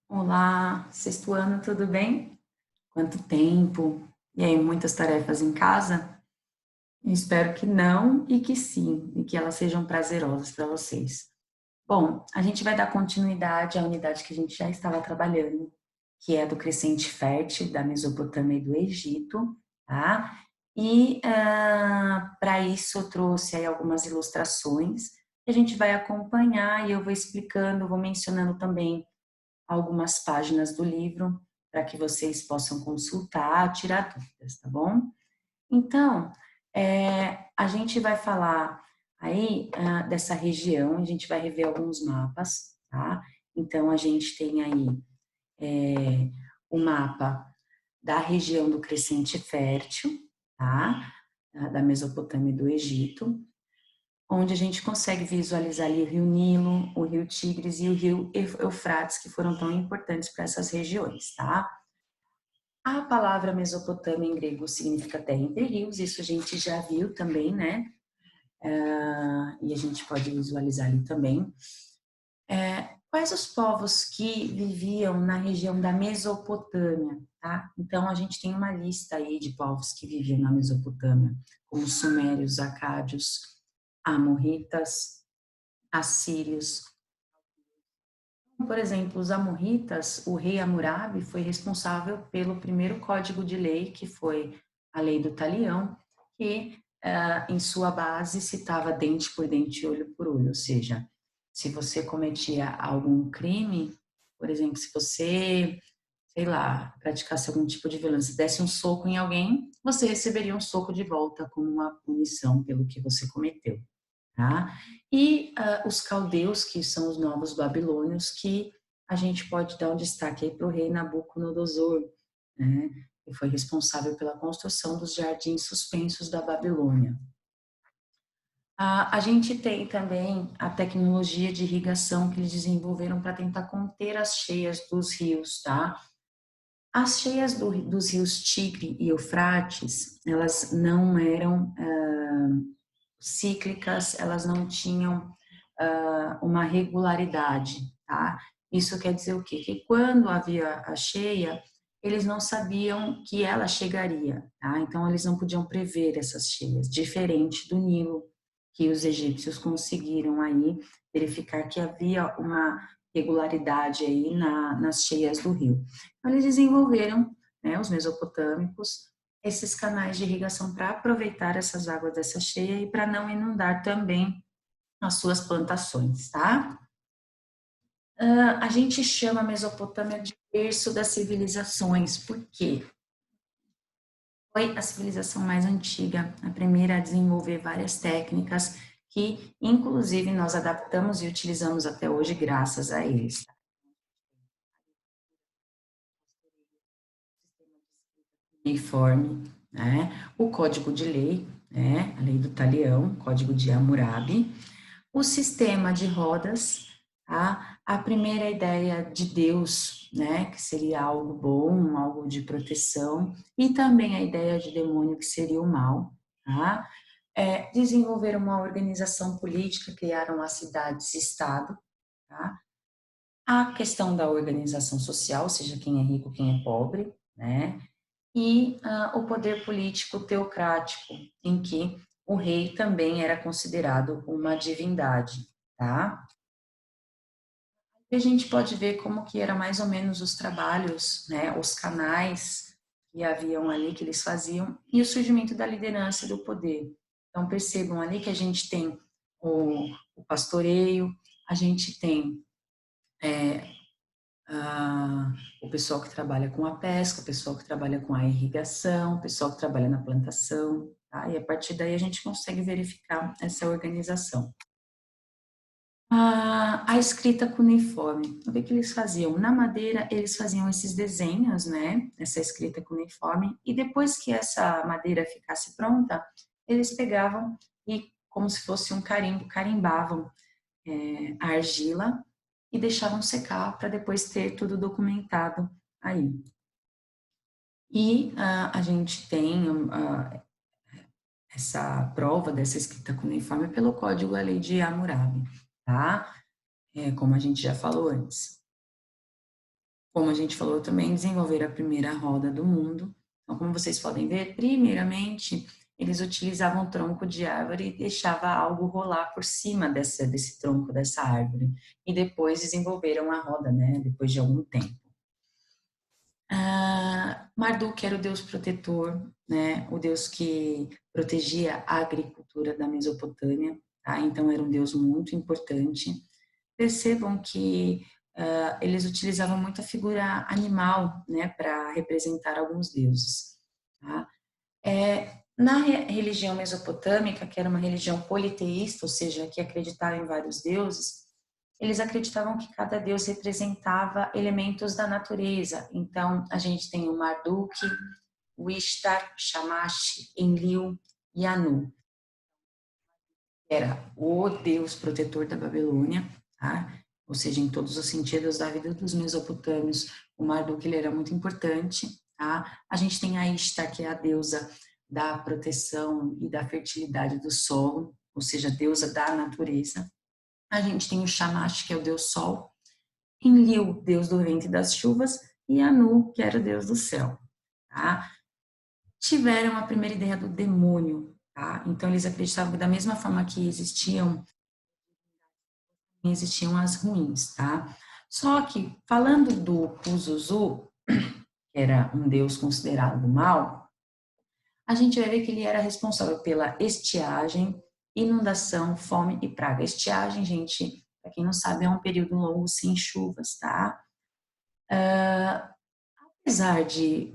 Olá, sexto ano, tudo bem? Quanto tempo? E aí, muitas tarefas em casa? Eu espero que não e que sim, e que elas sejam prazerosas para vocês. Bom, a gente vai dar continuidade à unidade que a gente já estava trabalhando, que é do crescente fértil da Mesopotâmia e do Egito, tá? E para isso eu trouxe aí algumas ilustrações que a gente vai acompanhar e eu vou explicando, vou mencionando também algumas páginas do livro para que vocês possam consultar, tirar dúvidas, tá bom? Então, a gente vai falar aí dessa região, a gente vai rever alguns mapas, tá? Então, a gente tem aí o mapa da região do Crescente Fértil, tá? Da Mesopotâmia e do Egito, onde a gente consegue visualizar ali o Rio Nilo, o Rio Tigres e o Rio Eufrates, que foram tão importantes para essas regiões, tá? A palavra Mesopotâmia em grego significa terra entre rios, isso a gente já viu também, né? E a gente pode visualizar ali também. Quais os povos que viviam na região da Mesopotâmia, tá? Então, a gente tem uma lista aí de povos que viviam na Mesopotâmia, como sumérios, acádios, amorritas, assírios. Por exemplo, os amorritas, o rei Hammurabi foi responsável pelo primeiro código de lei, que foi a Lei do Talião, que em sua base citava dente por dente, olho por olho, ou seja, se você cometia algum crime, por exemplo, se você, sei lá, praticasse algum tipo de violência, desse um soco em alguém, você receberia um soco de volta como uma punição pelo que você cometeu. Tá? E os caldeus, que são os novos babilônios, que a gente pode dar um destaque aí para o rei Nabucodonosor, né? Que foi responsável pela construção dos jardins suspensos da Babilônia. A gente tem também a tecnologia de irrigação que eles desenvolveram para tentar conter as cheias dos rios, tá? As cheias dos rios Tigre e Eufrates, elas não eram cíclicas, elas não tinham uma regularidade, tá? Isso quer dizer o quê? Que quando havia a cheia, eles não sabiam que ela chegaria, tá? Então eles não podiam prever essas cheias, diferente do Nilo, que os egípcios conseguiram aí verificar que havia uma regularidade aí nas cheias do rio. Então eles desenvolveram, né, os mesopotâmicos, esses canais de irrigação para aproveitar essas águas dessa cheia e para não inundar também as suas plantações, tá? A gente chama a Mesopotâmia de berço das civilizações, porque foi a civilização mais antiga, a primeira a desenvolver várias técnicas que, inclusive, nós adaptamos e utilizamos até hoje graças a eles. Uniforme, né? O Código de Lei, né? A Lei do Talião, Código de Hammurabi, o sistema de rodas, tá? A primeira ideia de Deus, né, que seria algo bom, algo de proteção, e também a ideia de demônio, que seria o mal, tá? Desenvolveram uma organização política, criaram as cidades-estado, tá? A questão da organização social, ou seja, quem é rico, quem é pobre, né? E o poder político teocrático, em que o rei também era considerado uma divindade, tá? E a gente pode ver como que era mais ou menos os trabalhos, né, os canais que haviam ali, que eles faziam, e o surgimento da liderança e do poder. Então, percebam ali que a gente tem o pastoreio, a gente tem ah, o pessoal que trabalha com a pesca, o pessoal que trabalha com a irrigação, o pessoal que trabalha na plantação, tá? E a partir daí a gente consegue verificar essa organização. A escrita cuneiforme, o que que eles faziam? Na madeira, eles faziam esses desenhos, né? Essa escrita cuneiforme, e depois que essa madeira ficasse pronta, eles pegavam e, como se fosse um carimbo, carimbavam a argila e deixavam secar para depois ter tudo documentado aí. E a gente tem essa prova dessa escrita cuneiforme pelo Código a Lei de Hammurabi, tá? Como a gente já falou antes. como a gente falou também, desenvolveram a primeira roda do mundo. Então, como vocês podem ver, primeiramente, eles utilizavam tronco de árvore e deixava algo rolar por cima desse tronco, dessa árvore. E depois desenvolveram a roda, né? Depois de algum tempo. Marduk era o deus protetor, né? O deus que protegia a agricultura da Mesopotâmia, tá? Então era um deus muito importante. Percebam que eles utilizavam muito a figura animal, né, para representar alguns deuses, tá? Na religião mesopotâmica, que era uma religião politeísta, ou seja, que acreditava em vários deuses, eles acreditavam que cada deus representava elementos da natureza. Então, a gente tem o Marduk, o Ishtar, Shamash, Enlil e Anu. Era o deus protetor da Babilônia, tá? Ou seja, em todos os sentidos da vida dos mesopotâmios, o Marduk ele era muito importante. Tá? A gente tem a Ishtar, que é a deusa da proteção e da fertilidade do solo, ou seja, a deusa da natureza. A gente tem o Shamash, que é o deus sol, Enlil, deus do vento e das chuvas, e Anu, que era o deus do céu. Tá? Tiveram a primeira ideia do demônio. Tá? Então, eles acreditavam que da mesma forma que existiam as ruins, tá? Só que, falando do Pazuzu, que era um deus considerado do mal, a gente vai ver que ele era responsável pela estiagem, inundação, fome e praga. Estiagem, gente, para quem não sabe, é um período longo sem chuvas, tá? Apesar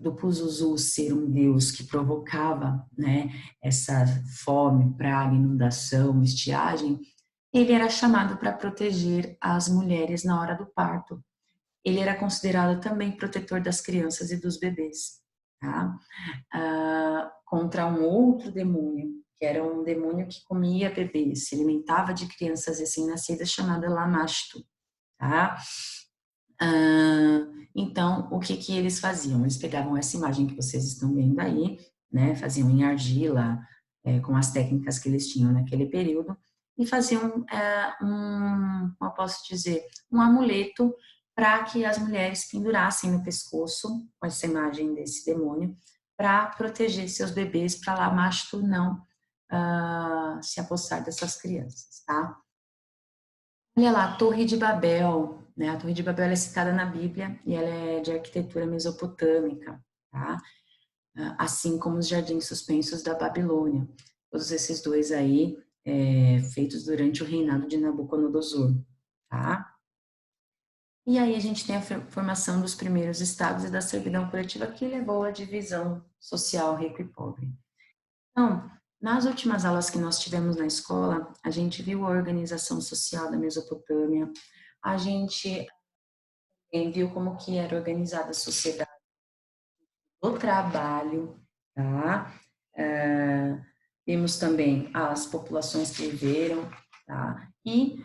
do Pazuzu ser um deus que provocava, né, essa fome, praga, inundação, estiagem, ele era chamado para proteger as mulheres na hora do parto. Ele era considerado também protetor das crianças e dos bebês, tá? Contra um outro demônio, que era um demônio que comia bebês, se alimentava de crianças recém-nascidas, chamada Lamashtu, tá? Então, o que que eles faziam? Eles pegavam essa imagem que vocês estão vendo aí, né? Faziam em argila, com as técnicas que eles tinham naquele período, e faziam como eu posso dizer, um amuleto para que as mulheres pendurassem no pescoço com essa imagem desse demônio, para proteger seus bebês, para lá macho não se apossar dessas crianças, tá? Olha lá, a Torre de Babel, né? A Torre de Babel é citada na Bíblia e ela é de arquitetura mesopotâmica, tá? Assim como os jardins suspensos da Babilônia. Todos esses dois aí, feitos durante o reinado de Nabucodonosor, tá? E aí a gente tem a formação dos primeiros estados e da servidão coletiva que levou à divisão social rico e pobre. Então, nas últimas aulas que nós tivemos na escola, a gente viu a organização social da Mesopotâmia, a gente viu como que era organizada a sociedade do trabalho, tá? Vimos também as populações que viveram, tá? E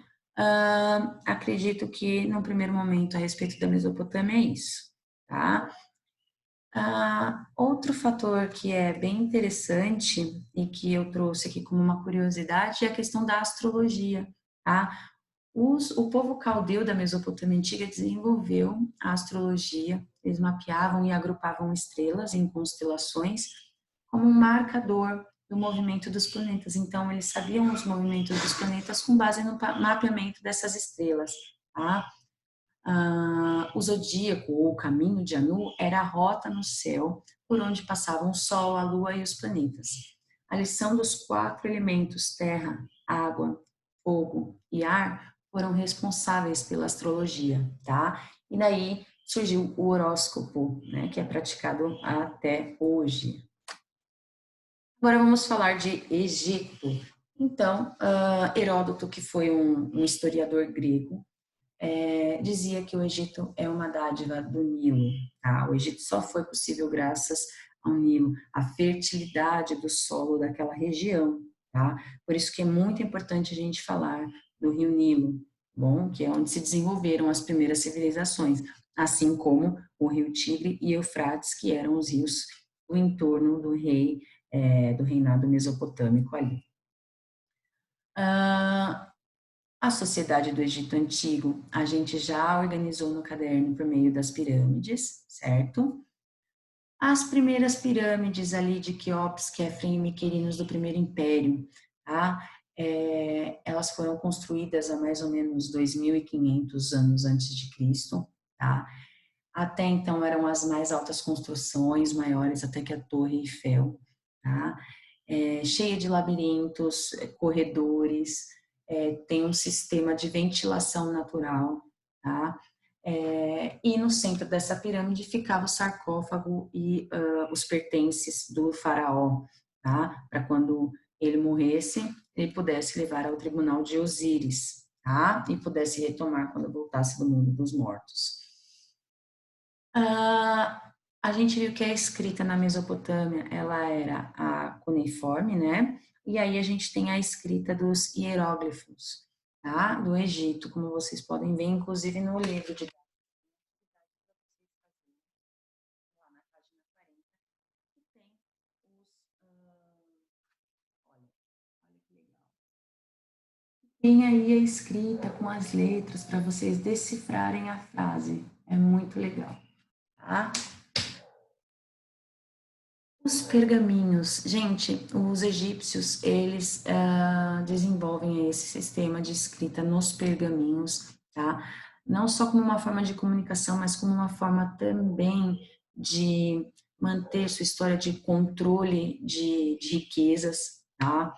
acredito que, no primeiro momento, a respeito da Mesopotâmia é isso, tá? Outro fator que é bem interessante e que eu trouxe aqui como uma curiosidade é a questão da astrologia, tá? O povo caldeu da Mesopotâmia Antiga desenvolveu a astrologia, eles mapeavam e agrupavam estrelas em constelações como um marcador do movimento dos planetas. Então, eles sabiam os movimentos dos planetas com base no mapeamento dessas estrelas, tá? O zodíaco, ou o caminho de Anu, era a rota no céu por onde passavam o Sol, a Lua e os planetas. A lição dos quatro elementos, terra, água, fogo e ar, foram responsáveis pela astrologia, tá? E daí surgiu o horóscopo, né, que é praticado até hoje. Agora vamos falar de Egito. Então, Heródoto, que foi um historiador grego, dizia que o Egito é uma dádiva do Nilo. Tá? O Egito só foi possível graças ao Nilo, à fertilidade do solo daquela região. Tá? Por isso que é muito importante a gente falar do Rio Nilo, bom, que é onde se desenvolveram as primeiras civilizações, assim como o Rio Tigre e Eufrates, que eram os rios do entorno do reinado mesopotâmico ali. A sociedade do Egito Antigo, a gente já organizou no caderno por meio das pirâmides, certo? As primeiras pirâmides ali de Quéops, Quefren e Miquerinos do Primeiro Império, tá? Elas foram construídas há mais ou menos 2.500 anos antes de Cristo, tá? Até então eram as mais altas construções, maiores até que a Torre Eiffel, tá? Cheia de labirintos, corredores, tem um sistema de ventilação natural, tá? E no centro dessa pirâmide ficava o sarcófago e os pertences do faraó, tá? Para quando ele morresse, ele pudesse levar ao tribunal de Osíris, tá? E pudesse retomar quando voltasse do mundo dos mortos. A gente viu que a escrita na Mesopotâmia, ela era a cuneiforme, né? E aí a gente tem a escrita dos hieróglifos, tá? Do Egito, como vocês podem ver, inclusive no livro de lá na página 40, que tem olha, olha que legal. Tem aí a escrita com as letras para vocês decifrarem a frase. É muito legal, tá? Os pergaminhos, gente, os egípcios, eles desenvolvem esse sistema de escrita nos pergaminhos, tá? Não só como uma forma de comunicação, mas como uma forma também de manter sua história de controle de riquezas, tá?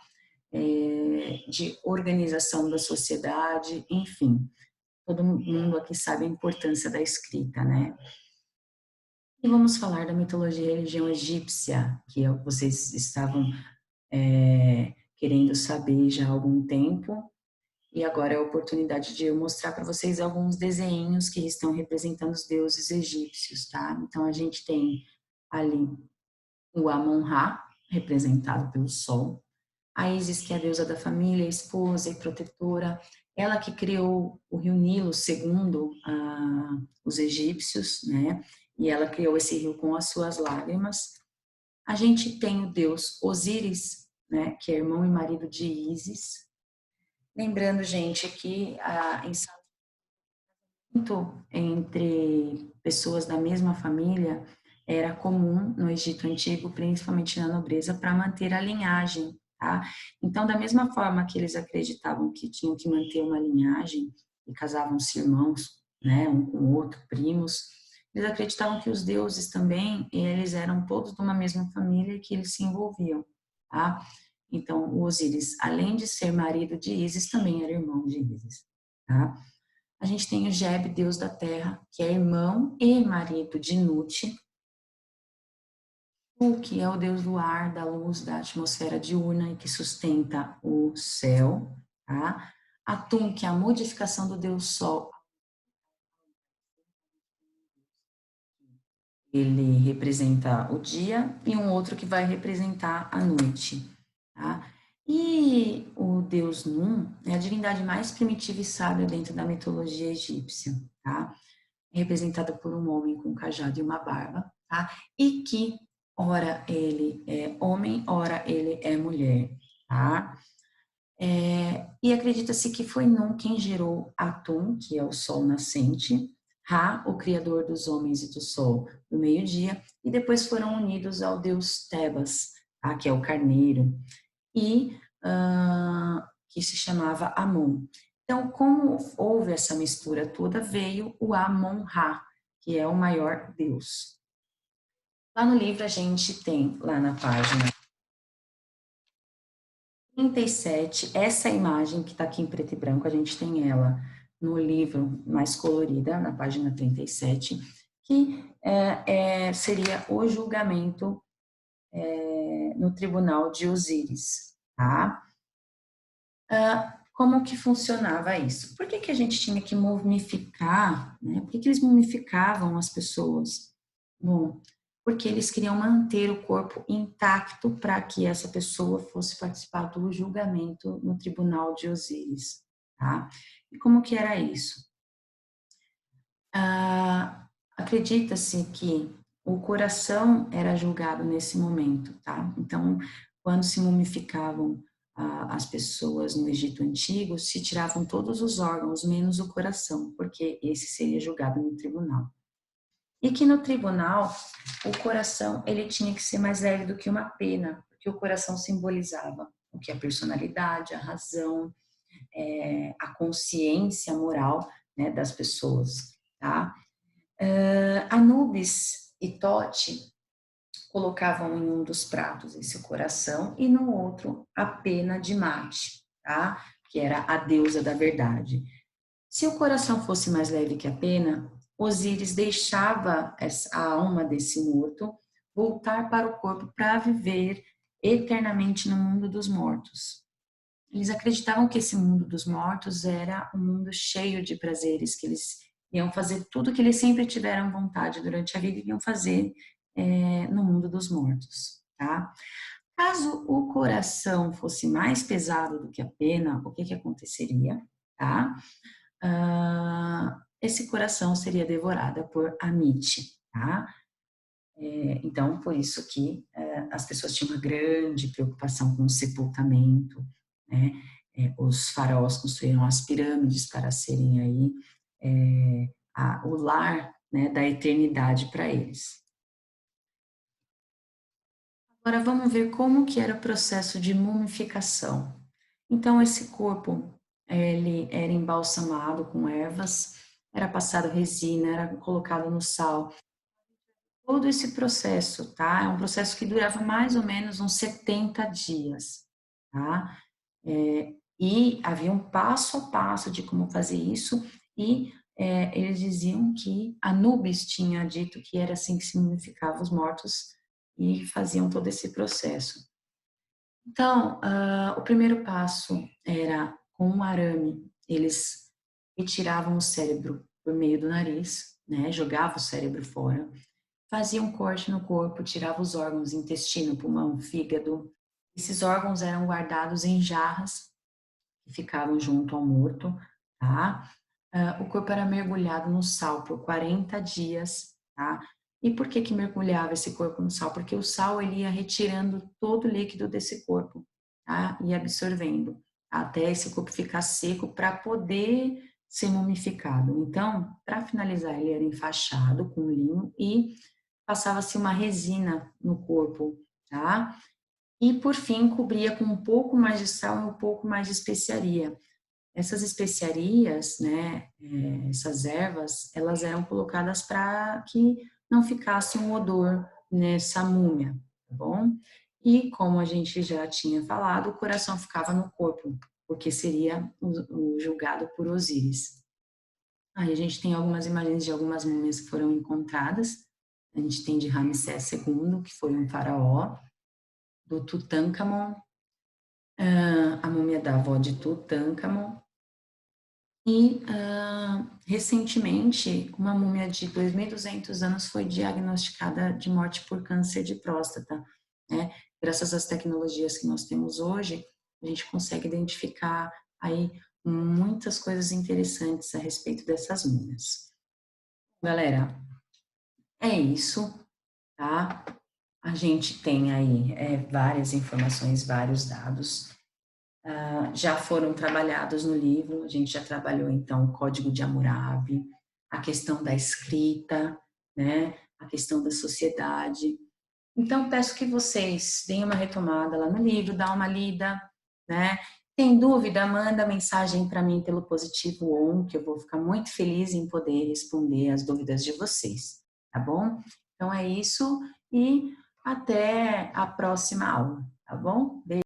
De organização da sociedade, enfim. Todo mundo aqui sabe a importância da escrita, né? E vamos falar da mitologia e religião egípcia, que vocês estavam querendo saber já há algum tempo. E agora é a oportunidade de eu mostrar para vocês alguns desenhos que estão representando os deuses egípcios, tá? Então a gente tem ali o Amon-Ra, representado pelo Sol, a Ísis, que é a deusa da família, esposa e protetora, ela que criou o rio Nilo, segundo os egípcios, né? E ela criou esse rio com as suas lágrimas. A gente tem o deus Osíris, né? Que é irmão e marido de Ísis. Lembrando, gente, que em casamento entre pessoas da mesma família era comum no Egito Antigo, principalmente na nobreza, para manter a linhagem, tá? Então, da mesma forma que eles acreditavam que tinham que manter uma linhagem e casavam-se irmãos, né, um com o outro, primos, eles acreditavam que os deuses também, eles eram todos de uma mesma família e que eles se envolviam, tá? Então, o Osíris, além de ser marido de Ísis, também era irmão de Ísis, tá? A gente tem o Geb, deus da terra, que é irmão e marido de Nut. O que é o deus do ar, da luz, da atmosfera diurna e que sustenta o céu. Tá? Atum, que é a modificação do deus Sol. Ele representa o dia e um outro que vai representar a noite. Tá? E o deus Nun é a divindade mais primitiva e sábia dentro da mitologia egípcia. Tá? Representada por um homem com um cajado e uma barba, tá? E que ora ele é homem, ora ele é mulher, tá? E acredita-se que foi Nun quem gerou Atum, que é o sol nascente, Ra, o criador dos homens e do sol do meio-dia, e depois foram unidos ao deus Tebas, tá? Que é o carneiro, e que se chamava Amon. Então, como houve essa mistura toda, veio o Amon-Ra, que é o maior deus. Lá no livro a gente tem, lá na página 37, essa imagem que está aqui em preto e branco, a gente tem ela no livro mais colorida, na página 37, que seria o julgamento no tribunal de Osíris, tá? Como que funcionava isso? Por que que a gente tinha que mumificar, né? Por que que eles mumificavam as pessoas? Bom, porque eles queriam manter o corpo intacto para que essa pessoa fosse participar do julgamento no tribunal de Osíris, tá? E como que era isso? Acredita-se que o coração era julgado nesse momento, tá? Então, quando se mumificavam as pessoas no Egito Antigo se tiravam todos os órgãos, menos o coração, porque esse seria julgado no tribunal. E que no tribunal, o coração ele tinha que ser mais leve do que uma pena, porque o coração simbolizava o que é a personalidade, a razão, a consciência moral, né, das pessoas, tá? Anubis e Tote colocavam em um dos pratos esse coração e no outro a pena de Mate, tá? Que era a deusa da verdade. Se o coração fosse mais leve que a pena, Osíris deixava a alma desse morto voltar para o corpo para viver eternamente no mundo dos mortos. Eles acreditavam que esse mundo dos mortos era um mundo cheio de prazeres, que eles iam fazer tudo que eles sempre tiveram vontade durante a vida e iam fazer no mundo dos mortos, tá? Caso o coração fosse mais pesado do que a pena, o que que aconteceria, tá? Esse coração seria devorada por Amite, tá? Então, por isso que as pessoas tinham uma grande preocupação com o sepultamento, né? Os faraós construíram as pirâmides para serem aí o lar, né, da eternidade para eles. Agora vamos ver como que era o processo de mumificação. Então esse corpo, ele era embalsamado com ervas, era passado resina, era colocado no sal. Todo esse processo, tá? É um processo que durava mais ou menos uns 70 dias, tá? E havia um passo a passo de como fazer isso e eles diziam que Anubis tinha dito que era assim que se mumificava os mortos e faziam todo esse processo. Então, o primeiro passo era com um arame, eles retiravam o cérebro por meio do nariz, né, jogavam o cérebro fora, faziam um corte no corpo, tiravam os órgãos, intestino, pulmão, fígado. Esses órgãos eram guardados em jarras que ficavam junto ao morto, tá? O corpo era mergulhado no sal por 40 dias, tá? E por que que mergulhava esse corpo no sal? Porque o sal ele ia retirando todo o líquido desse corpo, tá? E absorvendo, até esse corpo ficar seco para poder ser mumificado. Então, para finalizar, ele era enfaixado com linho e passava-se uma resina no corpo, tá? E por fim, cobria com um pouco mais de sal e um pouco mais de especiaria. Essas especiarias, né, essas ervas, elas eram colocadas para que não ficasse um odor nessa múmia, tá bom? E como a gente já tinha falado, o coração ficava no corpo, porque seria o julgado por Osíris. Aí a gente tem algumas imagens de algumas múmias que foram encontradas. A gente tem de Ramsés II, que foi um faraó, do Tutankhamon, a múmia da avó de Tutankhamon, e recentemente uma múmia de 2.200 anos foi diagnosticada de morte por câncer de próstata, né? Graças às tecnologias que nós temos hoje, a gente consegue identificar aí muitas coisas interessantes a respeito dessas múmias. Galera, é isso, tá? A gente tem aí várias informações, vários dados. Já foram trabalhados no livro, a gente já trabalhou então o Código de Hammurabi, a questão da escrita, né, a questão da sociedade. Então peço que vocês deem uma retomada lá no livro, dá uma lida, né? Tem dúvida, manda mensagem para mim pelo Positivo On, que eu vou ficar muito feliz em poder responder as dúvidas de vocês, tá bom? Então é isso e até a próxima aula, tá bom? Beijo.